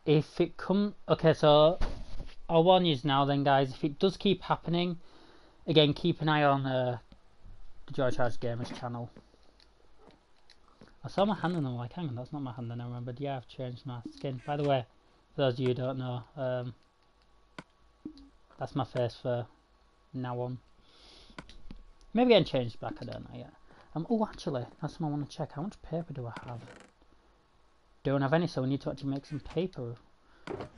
if it come, okay, so I'll warn you now then, guys. If it does keep happening, again, keep an eye on the George Hards Gamers channel. I saw my hand and I'm like, hang on, that's not my hand. And I remembered, yeah, I've changed my skin. By the way, for those of you who don't know, that's my face for now on. Maybe getting changed back, I don't know yet. Oh, actually, that's something I want to check. How much paper do I have? Don't have any, so we need to actually make some paper.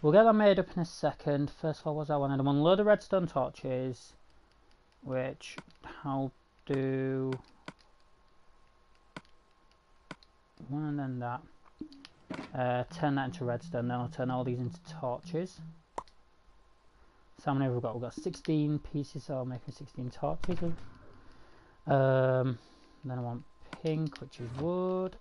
We'll get that made up in a second. First of all, what's that one? I want a load of redstone torches, which I'll do one and then that. Turn that into redstone, then I'll turn all these into torches. So how many have we got? We've got 16 pieces, so I'll make 16 torches. Then I want pink, which is wood.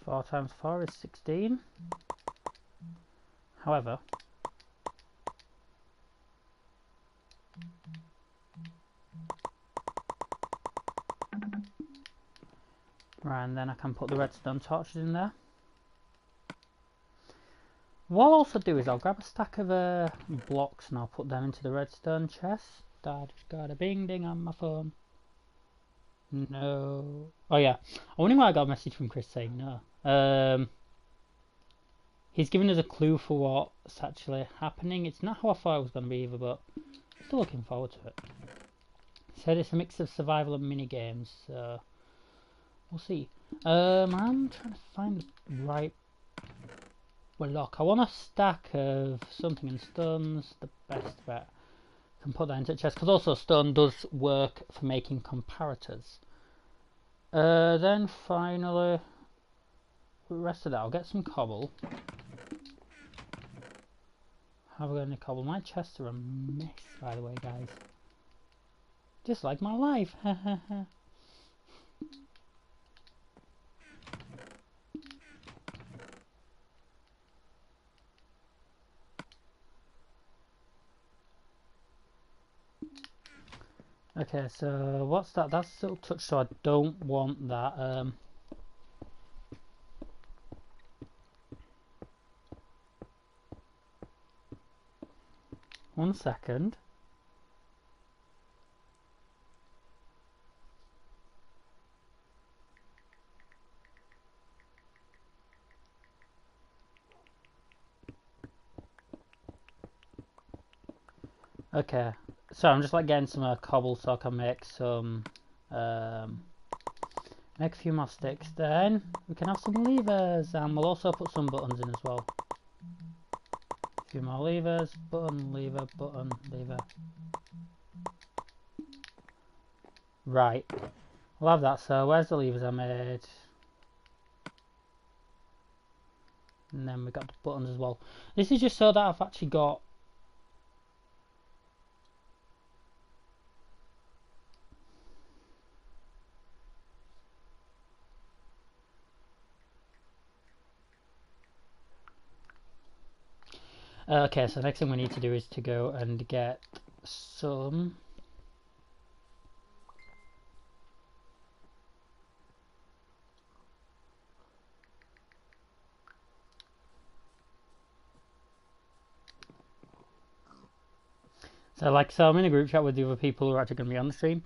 4 times 4 is 16. However, right, and then I can put the redstone torches in there. What I'll also do is I'll grab a stack of blocks and I'll put them into the redstone chest. I just got a bing ding on my phone. No. Oh yeah. I wonder why I got a message from Chris saying no. He's given us a clue for what's actually happening. It's not how I thought it was going to be either, but still looking forward to it. He said it's a mix of survival and mini games, so we'll see. I'm trying to find the right block. I want a stack of something in stone's the best bet. I can put that into the chest because also stone does work for making comparators. Then finally, the rest of that, I'll get some cobble. Have we got any cobble? My chests are a mess, by the way, guys. Just like my life. Okay, so what's that? That's still touch, so I don't want that. One second. Okay, so I'm just like getting some cobble so I can make some, make a few more sticks. Then we can have some levers, and we'll also put some buttons in as well. A few more levers, button, lever, button, lever. Right, we'll have that. So where's the levers I made? And then we got the buttons as well. This is just so that I've actually got okay, so the next thing we need to do is to go and get some so I'm in a group chat with the other people who are actually going to be on the stream.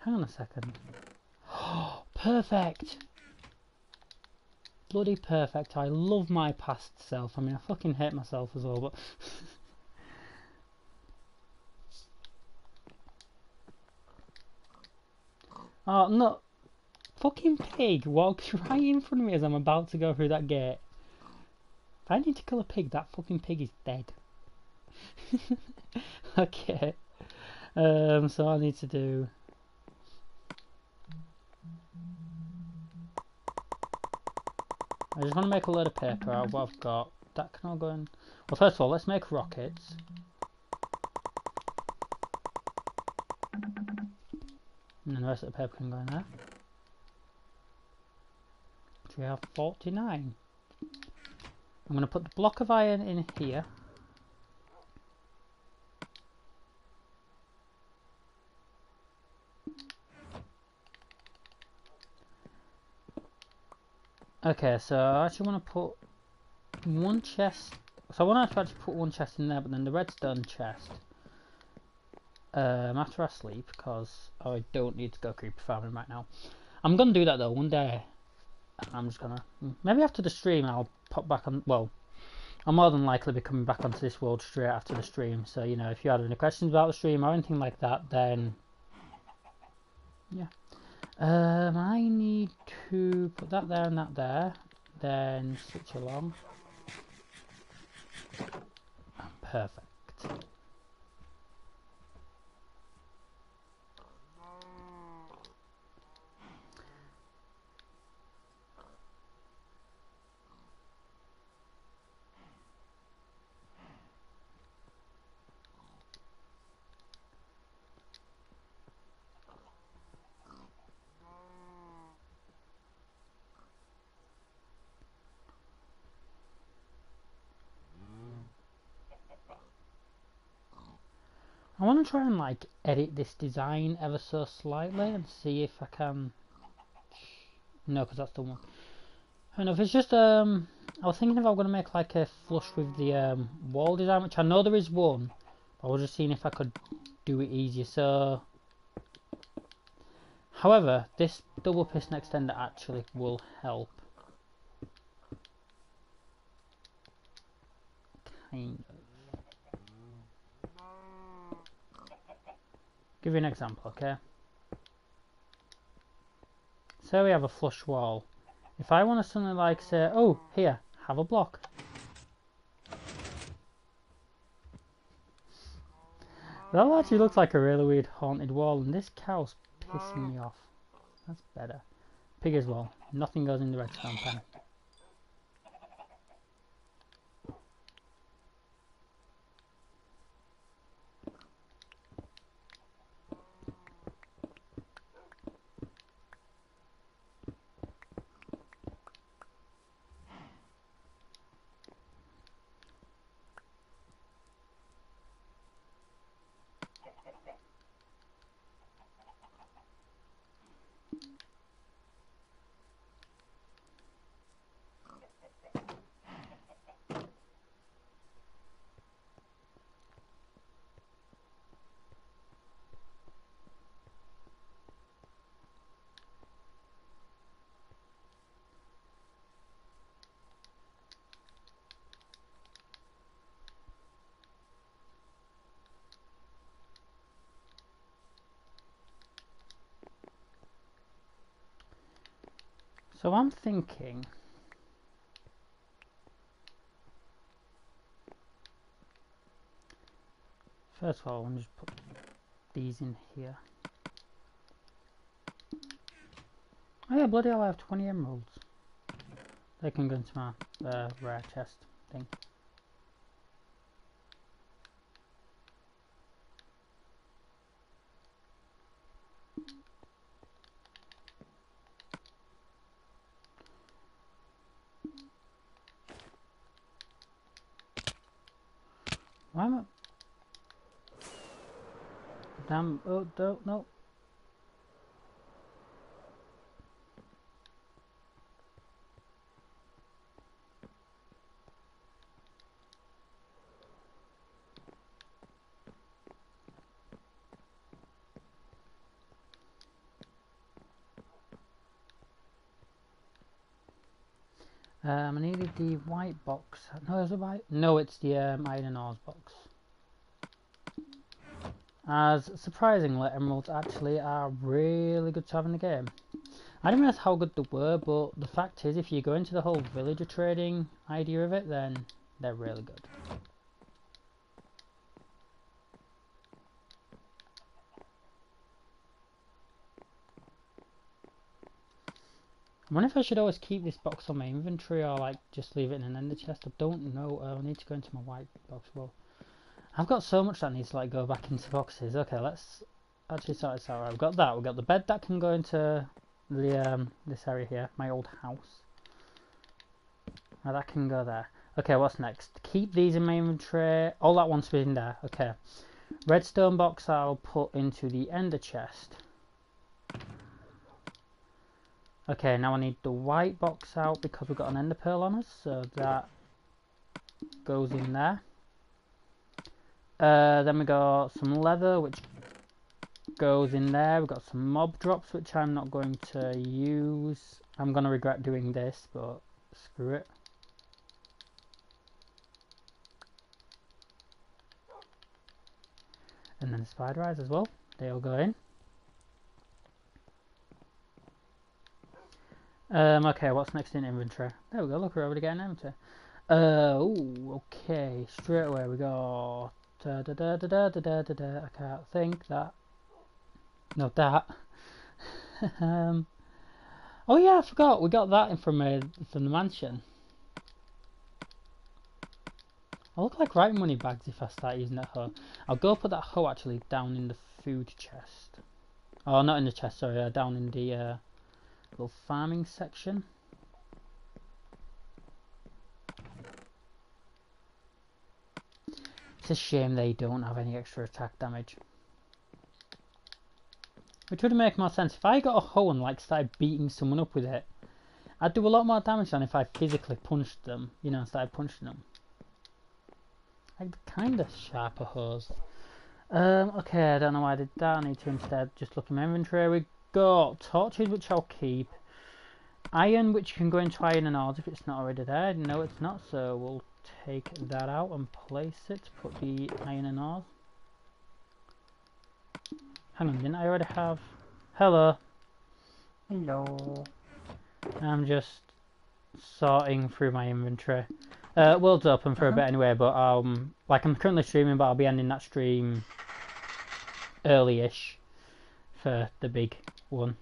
Hang on a second. Perfect! Bloody perfect. I love my past self. I mean, I fucking hate myself as well, but oh no, fucking pig walks right in front of me as I'm about to go through that gate. If I need to kill a pig, that fucking pig is dead. Okay. So I need to do. I just want to make a load of paper out of what I've got. That can all go in. Well, first of all, let's make rockets. And then the rest of the paper can go in there. So we have 49. I'm going to put the block of iron in here. Okay, so I actually want to put one chest. So I want to actually put one chest in there, but then the redstone chest. After I sleep, because I don't need to go creeper farming right now. I'm gonna do that though one day. I'm just gonna maybe after the stream I'll pop back on. Well, I'll more than likely be coming back onto this world straight after the stream. So you know, if you had any questions about the stream or anything like that, then yeah. I need to put that there and that there, then switch along. Perfect. I want to try and like edit this design ever so slightly and see if I can. No, because that's the one. I don't know if it's just I was thinking if I'm gonna make like a flush with the wall design, which I know there is one. But I was just seeing if I could do it easier. So, however, this double piston extender actually will help. Kind of. Give you an example, okay? So we have a flush wall. If I want to suddenly like say, oh, here, have a block. That actually looks like a really weird haunted wall, and this cow's pissing me off. That's better. Pig as well. Nothing goes in the redstone pan. So I'm thinking, first of all, I'm just put these in here. Oh yeah, bloody hell, I have 20 emeralds. They can go into my rare chest thing. Why am I? Damn! Oh, don't no. I needed the white box. No, is it white? No, it's the iron and ores box. As surprisingly, emeralds actually are really good to have in the game. I didn't realize how good they were, but the fact is, if you go into the whole villager trading idea of it, then they're really good. I wonder if I should always keep this box on my inventory or like just leave it in an ender chest. I don't know. I need to go into my white box. Well, I've got so much that needs to like go back into boxes. Okay, let's actually sort this out. Right, we've got that. We've got the bed that can go into the this area here, my old house. Now that can go there. Okay, what's next? Keep these in my inventory. All that wants to be in there. Okay. Redstone box I'll put into the ender chest. Okay, now I need the white box out because we've got an ender pearl on us, so that goes in there. Then we got some leather, which goes in there. We've got some mob drops, which I'm not going to use. I'm going to regret doing this, but screw it. And then spider eyes as well. They all go in. Okay, what's next in inventory? There we go, look, we're already getting inventory. Ooh, okay, straight away we got... I can't think that. No, that. Oh yeah, I forgot, we got that in from the mansion. I look like right money bags if I start using that hoe. I'll go put that hoe actually down in the food chest. Oh, not in the chest, sorry, down in the little farming section. It's a shame they don't have any extra attack damage. Which would make more sense. If I got a hoe and like started beating someone up with it, I'd do a lot more damage than if I physically punched them, you know, started punching them. Like kind of sharper hoes. Okay, I don't know why I did that. I need to instead just look in my inventory. We got torches, which I'll keep. Iron, which can go into iron and ores if it's not already there. No, it's not, so we'll take that out and place it. Put the iron and ores. Hang on, didn't I already have... Hello. Hello. I'm just sorting through my inventory. World's open for a bit anyway, but like I'm currently streaming, but I'll be ending that stream early-ish for the big one.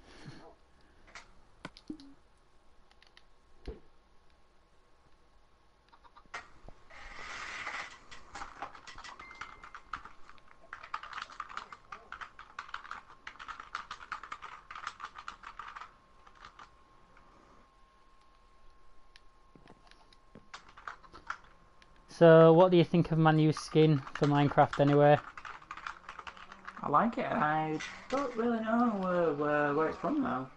So, what do you think of my new skin for Minecraft anyway? I like it. I don't really know where it's from though.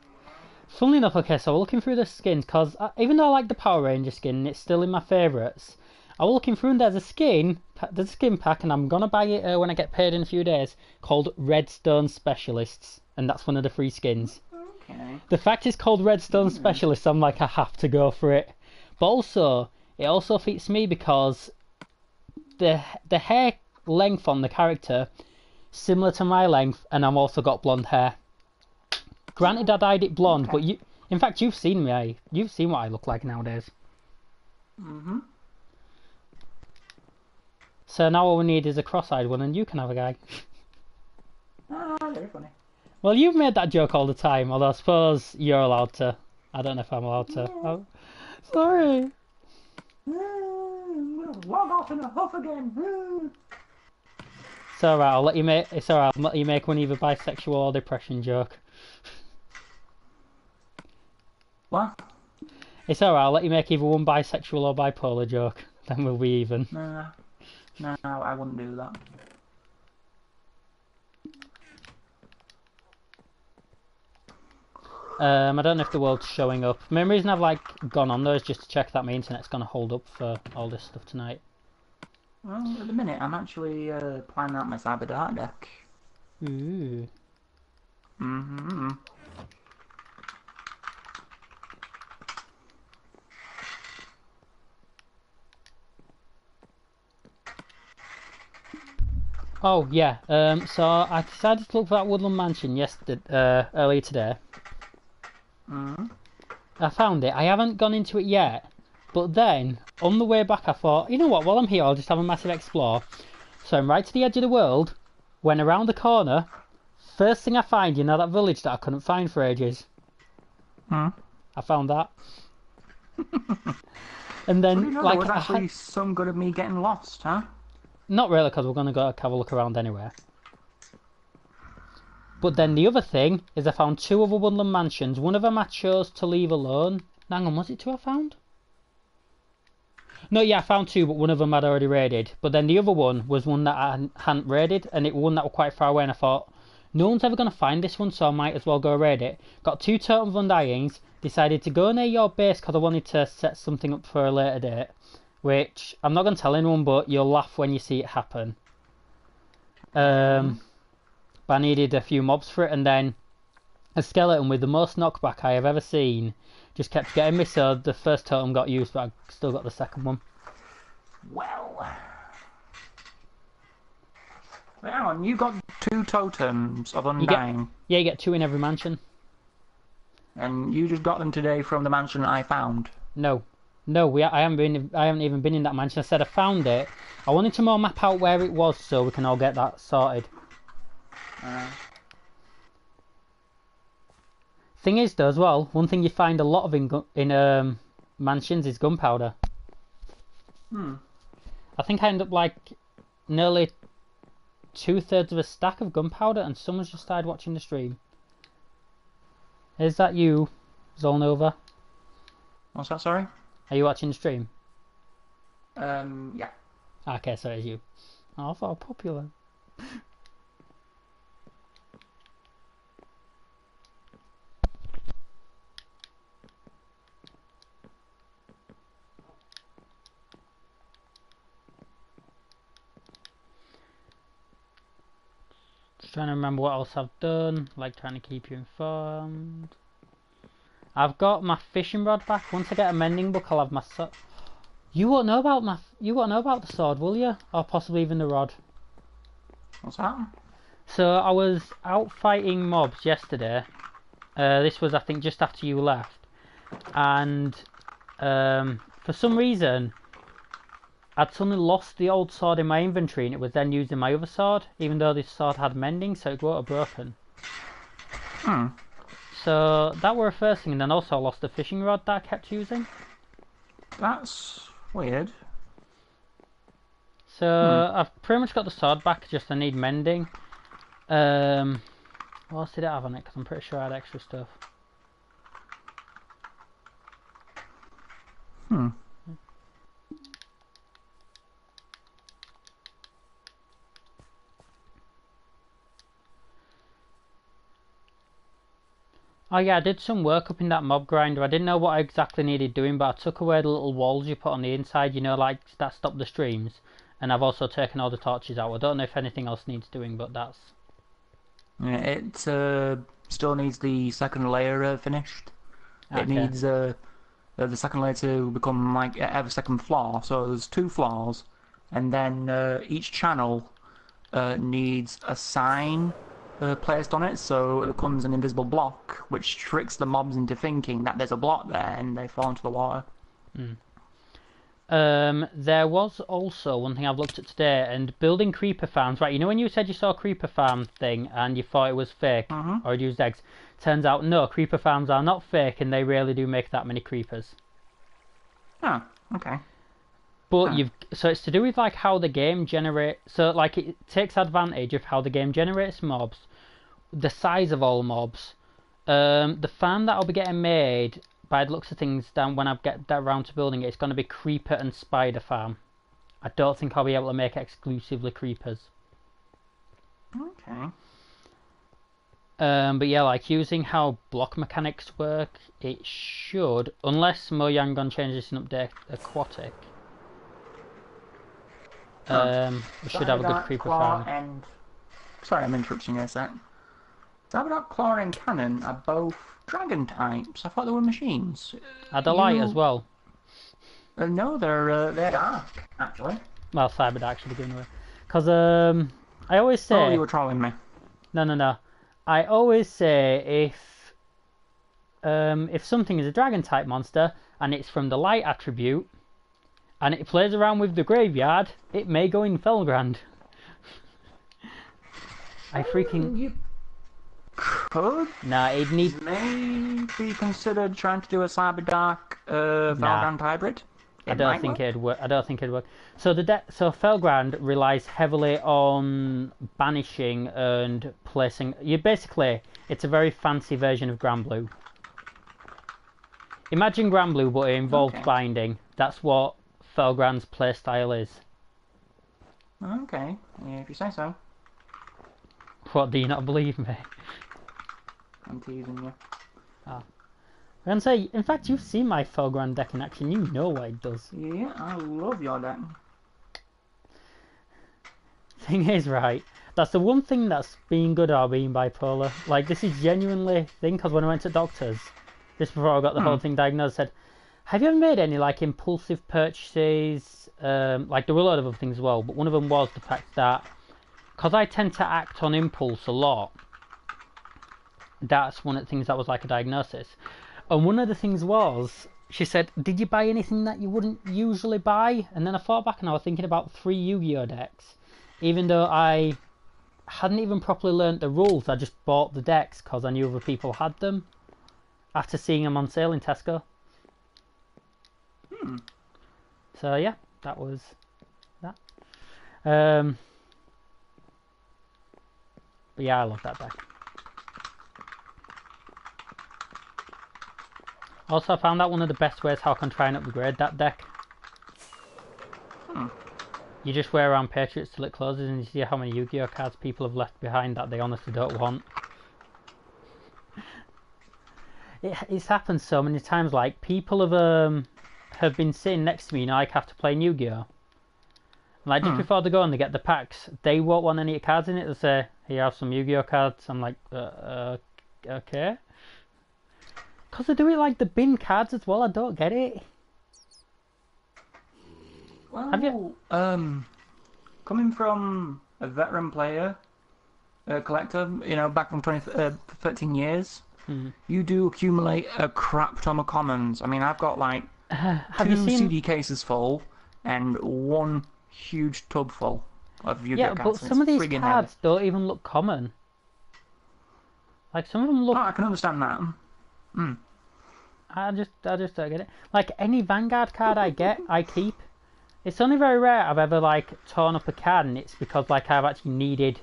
Funnily enough, okay, so we're looking through the skins, because even though I like the Power Ranger skin, it's still in my favourites. I was looking through and there's a skin pack, and I'm going to buy it when I get paid in a few days, called Redstone Specialists, and that's one of the free skins. Okay. The fact it's called Redstone Specialists, I'm like, I have to go for it. But also, it also fits me because the hair length on the character similar to my length, and I've also got blonde hair. Granted, I dyed it blonde, but in fact, you've seen me. You've seen what I look like nowadays. Mhm. So now all we need is a cross-eyed one, and you can have a guy. Ah, very funny. Well, you've made that joke all the time, although I suppose you're allowed to. I don't know if I'm allowed to. Oh, sorry. Log off in a huff again. It's alright, I'll let you make. It's alright, I'll let you make one either bisexual or depression joke. What? It's alright, I'll let you make either one bisexual or bipolar joke. Then we'll be even. No, I wouldn't do that. I don't know if the world's showing up. The main reason I've like gone on though is just to check that my internet's gonna hold up for all this stuff tonight. Well, at the minute, I'm actually planning out my Cyber Dark deck. Ooh. Mm-hmm. Oh yeah. So I decided to look for that Woodland Mansion earlier today. Mm-hmm. I found it. I haven't gone into it yet, but then on the way back I thought, you know what? While I'm here, I'll just have a massive explore. So I'm right to the edge of the world. Went around the corner. First thing I find, you know that village that I couldn't find for ages. Hmm. I found that. And then, Well, you know, like, there was actually some good of me getting lost, huh? not really, because we're gonna go have a look around anyway. But then the other thing is I found 2 other woodland mansions. One of them I chose to leave alone. Hang on, was it 2 I found? No, yeah, I found 2, but one of them I'd already raided. But then the other one was one that I hadn't raided, and it was one that was quite far away, and I thought, no one's ever going to find this one, so I might as well go raid it. Got 2 Totem of Undyings, decided to go near your base because I wanted to set something up for a later date, which I'm not going to tell anyone, but you'll laugh when you see it happen. But I needed a few mobs for it, and then a skeleton with the most knockback I have ever seen just kept getting me, so the first totem got used, but I still got the second one. Well, hang on, you got 2 totems of Undying. Yeah, you get 2 in every mansion. And you just got them today from the mansion I found. No, I haven't even been in that mansion. I said I found it. I wanted to more map out where it was so we can all get that sorted. Thing is, though, as well, one thing you find a lot of in mansions is gunpowder. I think I ended up like nearly 2/3 of a stack of gunpowder, and someone's just started watching the stream. Is that you, Zolnova? What's that, sorry? Are you watching the stream? Yeah. Okay, so it's you. Oh, I thought popular. Just trying to remember what else I've done, like trying to keep you informed. I've got my fishing rod back. Once I get a mending book, I'll have my sword. You won't know about the sword, will you? Or possibly even the rod. What's that? So I was out fighting mobs yesterday. This was, I think, just after you left, and for some reason, I'd suddenly lost the old sword in my inventory, and it was then used in my other sword, even though this sword had mending, so it won't have broken. So that were the first thing, and then also I lost the fishing rod that I kept using. That's weird. So I've pretty much got the sword back, just I need mending. What else did it have on it? Because I'm pretty sure I had extra stuff. Oh yeah, I did some work up in that mob grinder. I didn't know what I exactly needed doing, but I took away the little walls you put on the inside, you know, like that stop the streams. And I've also taken all the torches out. I don't know if anything else needs doing, but that's... Yeah, it still needs the second layer finished. Okay. It needs the second layer to become like have a second floor. So there's 2 floors, and then each channel needs a sign placed on it, so it becomes an invisible block, which tricks the mobs into thinking that there's a block there, and they fall into the water. There was also one thing I've looked at today, and building creeper farms, right, you know when you said you saw a creeper farm thing and you thought it was fake or it used eggs, turns out no, creeper farms are not fake and they really do make that many creepers. Oh, okay. But so it's to do with like how the game generates, so like it takes advantage of how the game generates mobs, the size of all mobs. The farm that I'll be getting made, by the looks of things, down when I get around to building it, it's going to be creeper and spider farm. I don't think I'll be able to make exclusively creepers. Okay. But yeah, like using how block mechanics work, it should, unless Mojang gonna change this in update aquatic. We should have a good creeper farm. Sorry, I'm interrupting you a sec. Sabadok, Claw, and Cannon are both dragon types. I thought they were machines. Are they light as well? No, they're dark, actually. Well, Cyber Dark should be going away. Because I always say... Oh, you were trolling me. No. I always say if something is a dragon type monster and it's from the light attribute and it plays around with the graveyard, it may go in Felgrand. I freaking... You could? Nah, it needs... Maybe considered trying to do a Cyber Dark Felgrand hybrid? I don't think it'd work. So so Felgrand relies heavily on banishing and placing. It's a very fancy version of Granblue. Imagine Granblue, but it involved binding. That's what Felgrand's playstyle is. Okay, yeah, if you say so. What, do you not believe me? I'm teasing you. Ah. I can say, in fact, you've seen my Felgrand deck in action. You know what it does. Yeah, I love your deck. Thing is, right, that's the one thing that's being good about being bipolar. Like, this is genuinely thing, because when I went to doctors, just before I got the whole thing diagnosed, said, have you ever made any, like, impulsive purchases? Like, there were a lot of other things as well, but one of them was the fact that, because I tend to act on impulse a lot, that's one of the things that was like a diagnosis. And one of the things was, she said, did you buy anything that you wouldn't usually buy? And then I thought back and I was thinking about 3 Yu-Gi-Oh decks. Even though I hadn't even properly learnt the rules, I just bought the decks because I knew other people had them. After seeing them on sale in Tesco. So yeah, that was that. But yeah, I love that deck. Also, I found out one of the best ways how I can try and upgrade that deck. You just wear around Patriots till it closes and you see how many Yu-Gi-Oh cards people have left behind that they honestly don't want. It's happened so many times, like, people have been sitting next to me and I have to play Yu-Gi-Oh! Like, just before they go and they get the packs, they won't want any cards in it. They'll say, here, have some Yu-Gi-Oh cards. I'm like, okay. Because they do it like the bin cards as well, I don't get it. Well, have you... coming from a veteran player, collector, you know, back from 13 years, you do accumulate a crap ton of commons. I mean, I've got like 2 CD cases full and 1 huge tub full of Yu-Gi-Oh cards. Yeah, but some of these cards don't even look common. Like, some of them look... Oh, I can understand that. I just don't get it. Like, any Vanguard card I get, I keep. It's only very rare I've ever, like, torn up a card, and it's because, like, I've actually needed,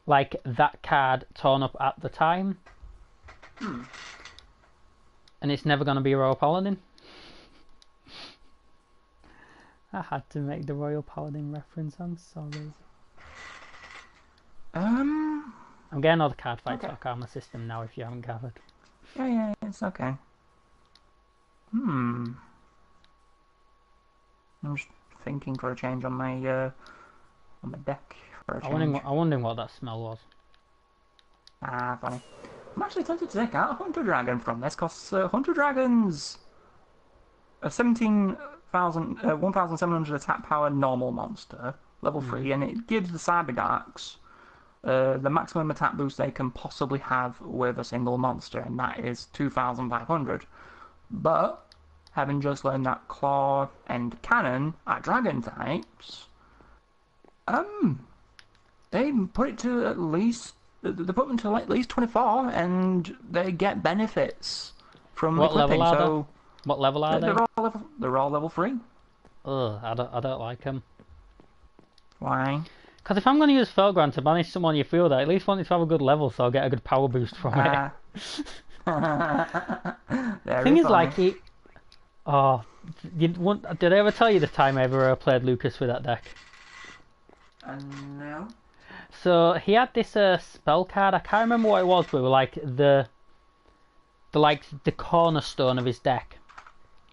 like, that card torn up at the time. And it's never going to be a Royal Paladin. I had to make the Royal Paladin reference, I'm sorry. I'm getting all the card fights talk out of my system now, if you haven't gathered. Yeah, it's okay. I'm just thinking for a change on my deck. I'm wondering what that smell was. Ah, funny. I'm actually tempted to take out a Hunter Dragon from this, because Hunter Dragon's a 1,700 attack power normal monster, level 3, and it gives the Cyberdarks the maximum attack boost they can possibly have with a single monster, and that is 2,500. But, having just learned that Claw and Cannon are Dragon types, they put it to at least... They put them to at least 24, and they get benefits from equipping. What level are they? They're all level 3. Ugh, I don't like them. Why? Because if I'm going to use Felgrand to banish someone you feel that, I at least want it to have a good level so I'll get a good power boost from it. The thing is, like, did I ever tell you the time I ever played Lucas with that deck? No. So he had this spell card. I can't remember what it was, but it was like the cornerstone of his deck.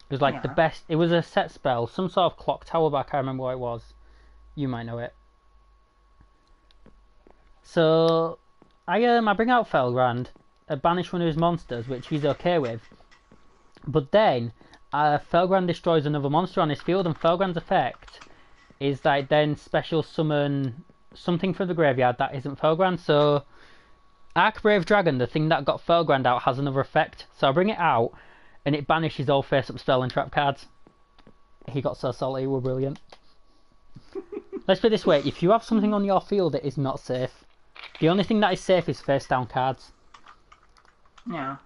It was like the best. It was a set spell, some sort of clock tower, but I can't remember what it was. You might know it. So I bring out Felgrand, banish one of his monsters, which he's okay with. But then Felgrand destroys another monster on his field, and Felgrand's effect is that it then special summon something from the graveyard that isn't Felgrand. So Archbrave Dragon, the thing that got Felgrand out, has another effect. So I bring it out, and it banishes all face-up spell and trap cards. He got so salty, we're brilliant. Let's put it this way, if you have something on your field that is not safe, the only thing that is safe is face-down cards. Yeah.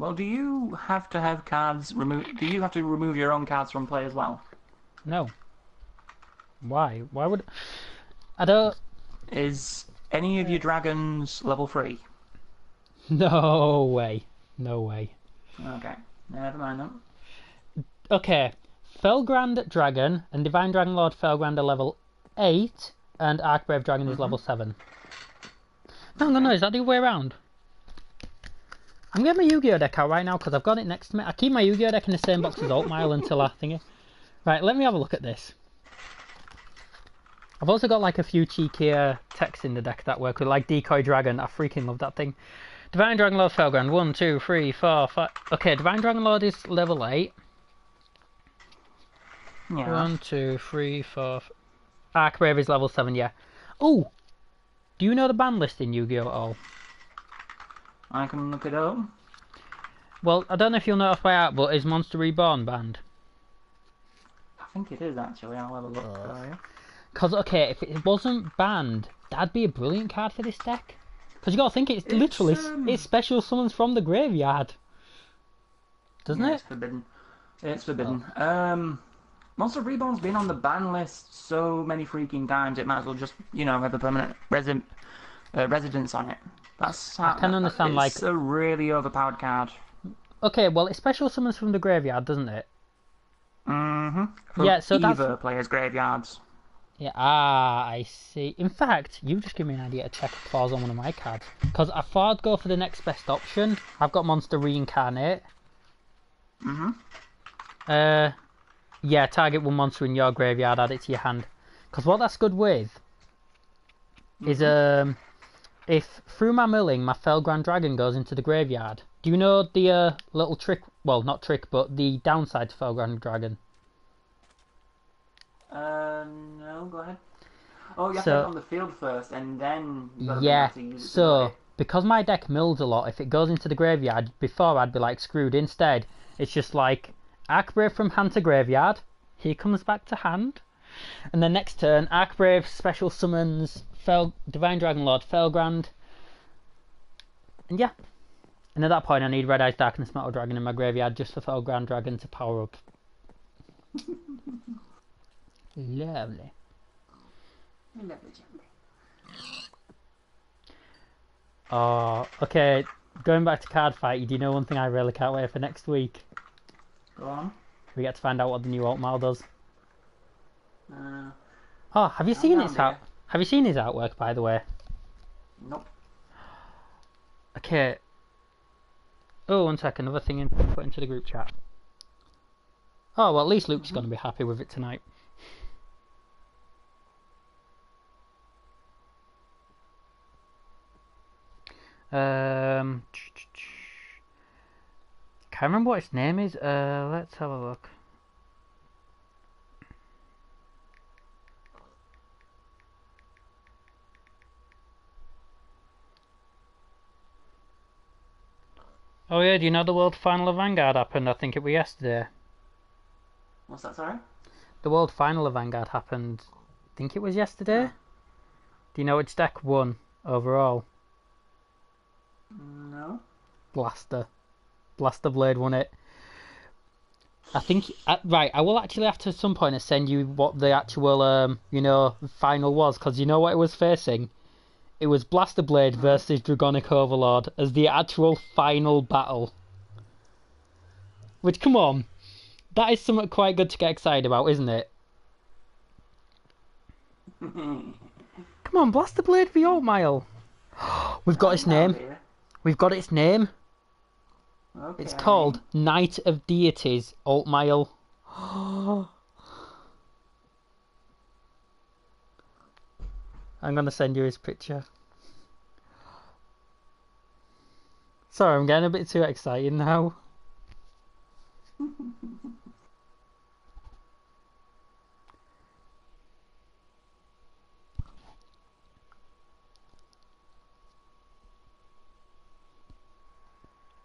Well, do you have to have cards removed? Do you have to remove your own cards from play as well? No. Why? Why would... I don't... Is any of your dragons level 3? No way. No way. Okay, never mind then. Okay. Felgrand Dragon and Divine Dragon Lord Felgrand are level 8 and Archbrave Dragon is level 7. No, is that the other way around? I'm getting my Yu-Gi-Oh deck out right now because I've got it next to me. I keep my Yu-Gi-Oh deck in the same box as Altmile until I think it. Right, let me have a look at this. I've also got like a few cheekier techs in the deck that work with, like Decoy Dragon. I freaking love that thing. Divine Dragon Lord Felgrand. 1, 2, 3, 4, 5. Okay, Divine Dragon Lord is level 8. Yeah. 1, 2, 3, 4. Archbrave is level 7, yeah. Oh! Do you know the ban list in Yu-Gi-Oh at all? I can look it up. Well, I don't know if you'll know off by heart, but is Monster Reborn banned? I think it is actually. I'll have a look for you. Because, okay, if it wasn't banned, that'd be a brilliant card for this deck. Because you gotta think, it's literally it's special summons from the graveyard. Doesn't it? It's forbidden. It's forbidden. Monster Reborn's been on the ban list so many freaking times, it might as well just, have a permanent residence on it. I can understand, it's a really overpowered card. Okay, well, it special summons from the graveyard, doesn't it? Mm-hmm. Yeah, so either players' graveyards. Yeah, I see. In fact, you've just given me an idea to check a clause on one of my cards. Because I thought I'd go for the next best option. I've got Monster Reincarnate. Yeah, target one monster in your graveyard, add it to your hand. Because what that's good with is if through my milling my Felgrand Dragon goes into the graveyard. Do you know the little trick? Well, not trick, but the downside to Felgrand Dragon. No, go ahead. Oh, you have to have it on the field first, and then you gotta yeah. be able to use it. So because my deck mills a lot, if it goes into the graveyard, before I'd be like screwed. Instead, it's just like Archbrave from hand to graveyard. He comes back to hand, and then next turn, Archbrave special summons Divine Dragon Lord Felgrand, and yeah. And at that point, I need Red Eyes Darkness Metal Dragon in my graveyard just for Felgrand Dragon to power up. Lovely. Oh, okay. Going back to Card Fight, do you know one thing I really can't wait for next week? Go on. We get to find out what the new Altmile does. Oh, have you seen his Have you seen his artwork, by the way? Nope. Okay. Oh, one sec. Another thing to put into the group chat. Oh, well, at least Luke's going to be happy with it tonight. Can't remember what his name is. Let's have a look. Oh yeah, do you know the World Final of Vanguard happened? I think it was yesterday. What's that, sorry? The World Final of Vanguard happened, I think it was yesterday. Do you know which deck won overall? No. Blaster Blade won it. I think right. I will actually have to at some point send you what the actual final was, because you know what it was facing. It was Blaster Blade versus Dragonic Overlord as the actual final battle. Which, come on, that is something quite good to get excited about, isn't it? Come on, Blaster Blade v Altmile. We've got its name. We've got its name. Okay. It's called Knight of Deities Altmile. I'm going to send you his picture. Sorry, I'm getting a bit too excited now.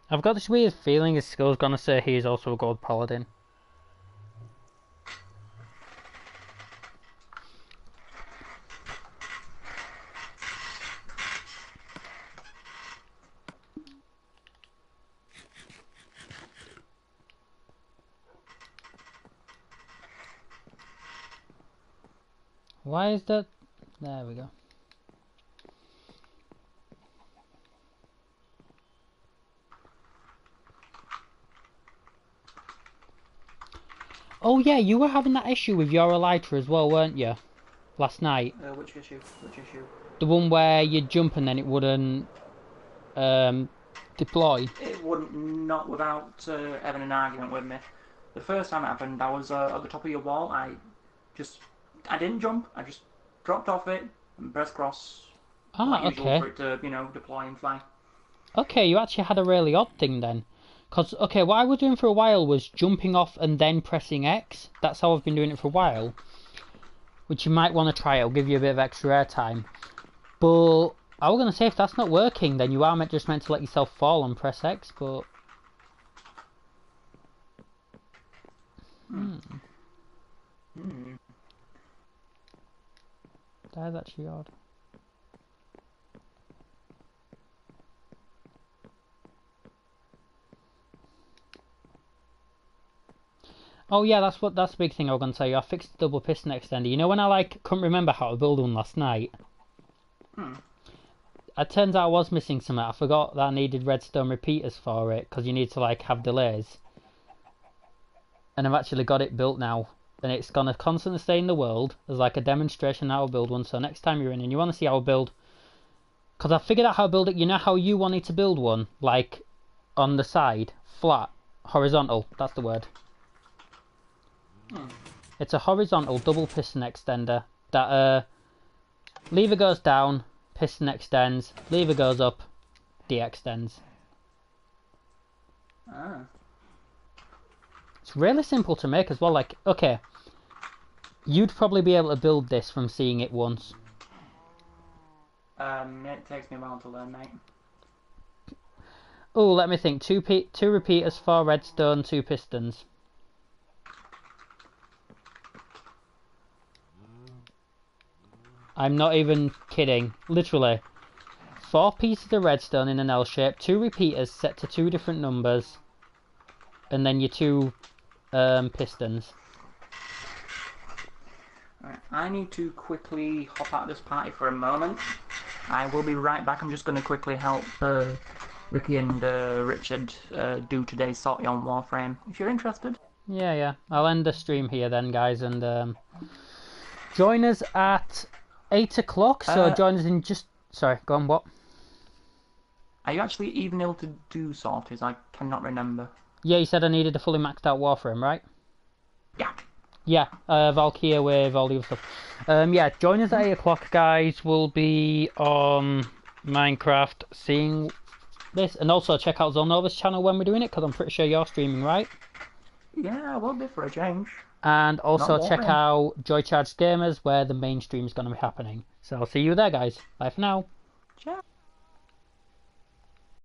I've got this weird feeling his skill's gonna say he is also a gold paladin. Why is that? There we go. Oh yeah, you were having that issue with your Elytra as well, weren't you? Last night. Which issue? Which issue? The one where you'd jump and then it wouldn't deploy. It wouldn't, not without having an argument with me. The first time it happened, I was at the top of your wall. I didn't jump. I just dropped off it and pressed cross. Ah, Like usual okay. for it to, deploy and fly. Okay, you actually had a really odd thing then. Because, okay, what I was doing for a while was jumping off and then pressing X. That's how I've been doing it for a while. Which you might want to try. It'll give you a bit of extra airtime. But I was going to say, if that's not working, then you are just meant to let yourself fall and press X, but... That is actually odd. Oh yeah, that's the big thing I was gonna say. I fixed the double piston extender. You know when I couldn't remember how to build one last night? It turns out I was missing something. I forgot that I needed redstone repeaters for it because you need to have delays. And I've actually got it built now, and it's gonna constantly stay in the world as a demonstration how to build one. So next time you're in and you want to see how I build, because I figured out how to build it. You know how you wanted to build one, on the side, flat, horizontal. That's the word. It's a horizontal double piston extender that lever goes down, piston extends, lever goes up, de-extends. Ah. It's really simple to make as well. Okay, you'd probably be able to build this from seeing it once. It takes me a while to learn, mate. Oh, let me think. Two repeaters, 4 redstone, 2 pistons. I'm not even kidding. Literally. 4 pieces of redstone in an L shape, 2 repeaters set to 2 different numbers, and then your 2 pistons. Right, I need to quickly hop out of this party for a moment. I will be right back. I'm just going to quickly help Ricky and Richard do today's sortie on Warframe. If you're interested. Yeah. I'll end the stream here then, guys, and join us at 8 o'clock. So join us in just... Sorry, go on, what? Are you actually even able to do sorties? I cannot remember. Yeah, you said I needed a fully maxed out Warframe, right? Yeah. Yeah, Valkyria with all the other stuff. Yeah, join us at 8 o'clock, guys. We'll be on Minecraft seeing this. And also check out Zolnova's channel when we're doing it, because I'm pretty sure you're streaming, right? Yeah, I will be for a change. And also check Warframe. out Joycharged Gamers, where the main stream is going to be happening. So I'll see you there, guys. Bye for now. Ciao.